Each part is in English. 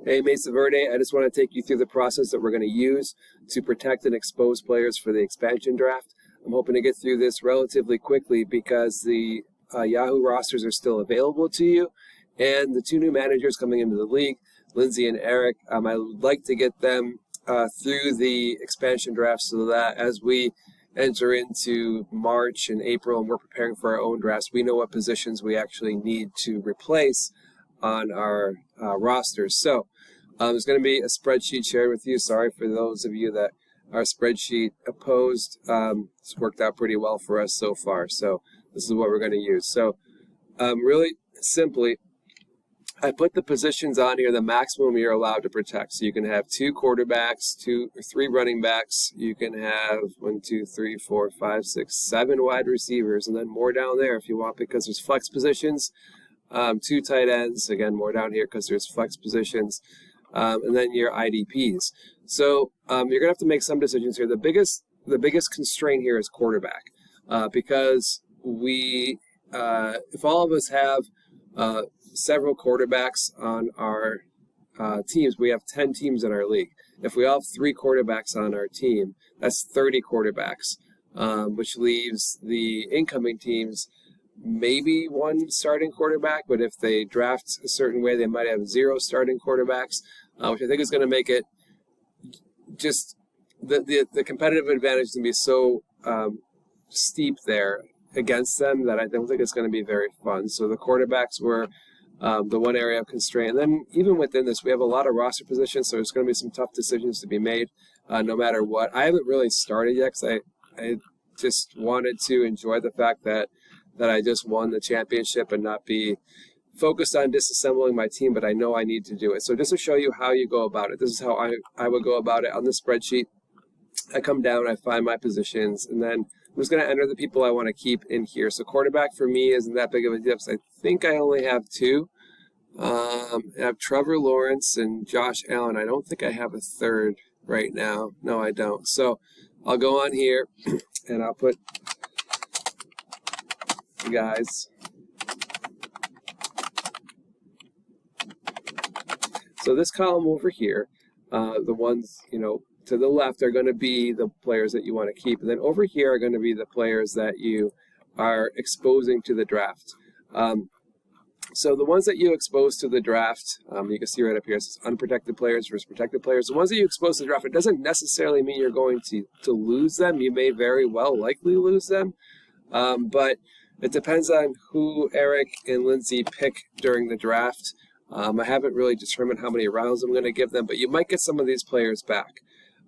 Hey, Mesa Verde, I just want to take you through the process that we're going to use to protect and expose players for the expansion draft. I'm hoping to get through this relatively quickly because the Yahoo rosters are still available to you, and the two new managers coming into the league, Lindsay and Eric, I would like to get them through the expansion draft so that as we enter into March and April and we're preparing for our own drafts, we know what positions we actually need to replace on our rosters. So there's going to be a spreadsheet shared with you. Sorry for those of you that are spreadsheet opposed. It's worked out pretty well for us so far. So this is what we're going to use. So really simply, I put the positions on here, the maximum you're allowed to protect. So you can have 2 quarterbacks, 2 or 3 running backs. You can have 1, 2, 3, 4, 5, 6, 7 wide receivers, and then more down there if you want because there's flex positions. 2 tight ends, again, more down here because there's flex positions, and then your IDPs. So you're going to have to make some decisions here. The biggest constraint here is quarterback, because if all of us have several quarterbacks on our teams, we have 10 teams in our league. If we all have 3 quarterbacks on our team, that's 30 quarterbacks, which leaves the incoming teams maybe 1 starting quarterback, but if they draft a certain way, they might have 0 starting quarterbacks, which I think is going to make it just the competitive advantage is going to be so steep there against them that I don't think it's going to be very fun. So the quarterbacks were the one area of constraint. And then even within this, we have a lot of roster positions, so there's going to be some tough decisions to be made no matter what. I haven't really started yet because I just wanted to enjoy the fact that I just won the championship and not be focused on disassembling my team, but I know I need to do it. So just to show you how you go about it, this is how I would go about it on the spreadsheet. I come down, I find my positions, and then I'm just going to enter the people I want to keep in here. So quarterback for me isn't that big of a deal. I think I only have 2. I have Trevor Lawrence and Josh Allen. I don't think I have a third right now. No, I don't. So I'll go on here, and I'll put guys. So this column over here, the ones, to the left are going to be the players that you want to keep. And then over here are going to be the players that you are exposing to the draft. So the ones that you expose to the draft, you can see right up here, it says unprotected players versus protected players. The ones that you expose to the draft, it doesn't necessarily mean you're going to lose them. You may very well likely lose them. But it depends on who Eric and Lindsay pick during the draft. I haven't really determined how many rounds I'm going to give them, but you might get some of these players back.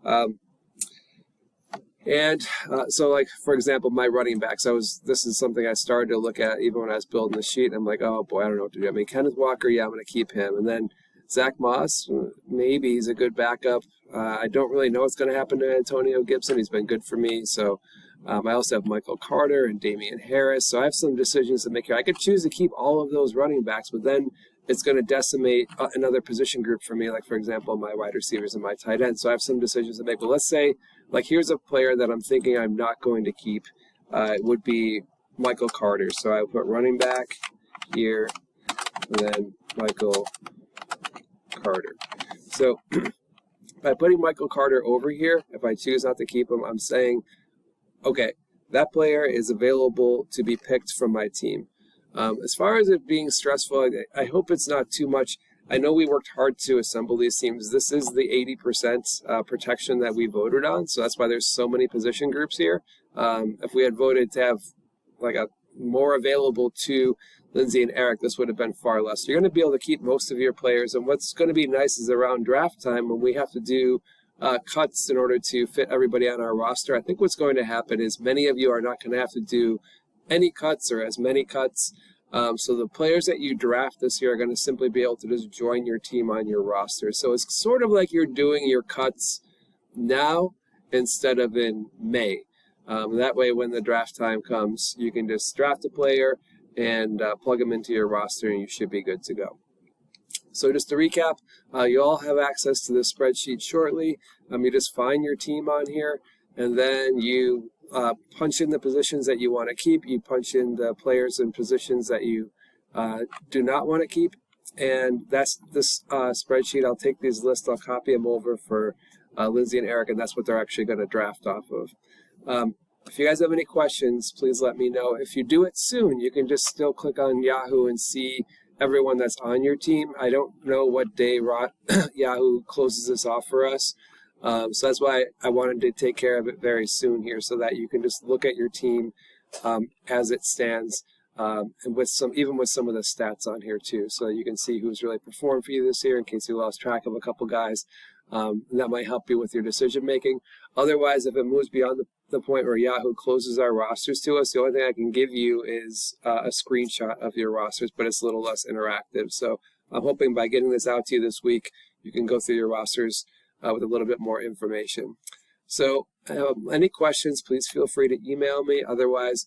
So, like, for example, my running backs, this is something I started to look at even when I was building the sheet. I'm like, oh, boy, I don't know what to do. I mean, Kenneth Walker, yeah, I'm going to keep him. And then Zach Moss, maybe he's a good backup. I don't really know what's going to happen to Antonio Gibson. He's been good for me, so... I also have Michael Carter and Damian Harris, so I have some decisions to make here. I could choose to keep all of those running backs, but then it's going to decimate another position group for me, like, for example, my wide receivers and my tight ends. So I have some decisions to make. But let's say, like, here's a player that I'm thinking I'm not going to keep. It would be Michael Carter. So I would put running back here, and then Michael Carter. So by putting Michael Carter over here, if I choose not to keep him, I'm saying, okay, that player is available to be picked from my team. As far as it being stressful, I hope it's not too much. I know we worked hard to assemble these teams. This is the 80% protection that we voted on, so that's why there's so many position groups here. If we had voted to have like a more available to Lindsay and Eric, this would have been far less. So you're going to be able to keep most of your players, and what's going to be nice is around draft time when we have to do cuts in order to fit everybody on our roster. I think what's going to happen is many of you are not going to have to do any cuts or as many cuts. So the players that you draft this year are going to simply be able to just join your team on your roster. So it's sort of like you're doing your cuts now instead of in May. That way when the draft time comes, you can just draft a player and plug them into your roster and you should be good to go. So just to recap, you all have access to this spreadsheet shortly. You just find your team on here, and then you punch in the positions that you want to keep. You punch in the players and positions that you do not want to keep, And that's this spreadsheet. I'll take these lists, I'll copy them over for Lindsay and Eric, and that's what they're actually going to draft off of. If you guys have any questions, please let me know. If you do it soon, you can just still click on Yahoo and see everyone that's on your team. I don't know what day Yahoo closes this off for us. So that's why I wanted to take care of it very soon here, so that you can just look at your team as it stands, and even with some of the stats on here too, so you can see who's really performed for you this year in case you lost track of a couple guys. That might help you with your decision making. Otherwise, if it moves beyond the point where Yahoo closes our rosters to us, the only thing I can give you is a screenshot of your rosters, but it's a little less interactive. So I'm hoping by getting this out to you this week, you can go through your rosters with a little bit more information. So any questions, please feel free to email me. Otherwise,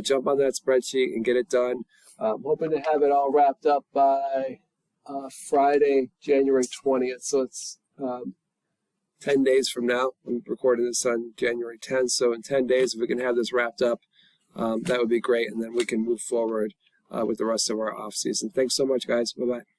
jump on that spreadsheet and get it done. I'm hoping to have it all wrapped up by Friday, January 20th. So it's 10 days from now. I'm recording this on January 10th. So in 10 days, if we can have this wrapped up, that would be great. And then we can move forward with the rest of our off season. Thanks so much, guys. Bye-bye.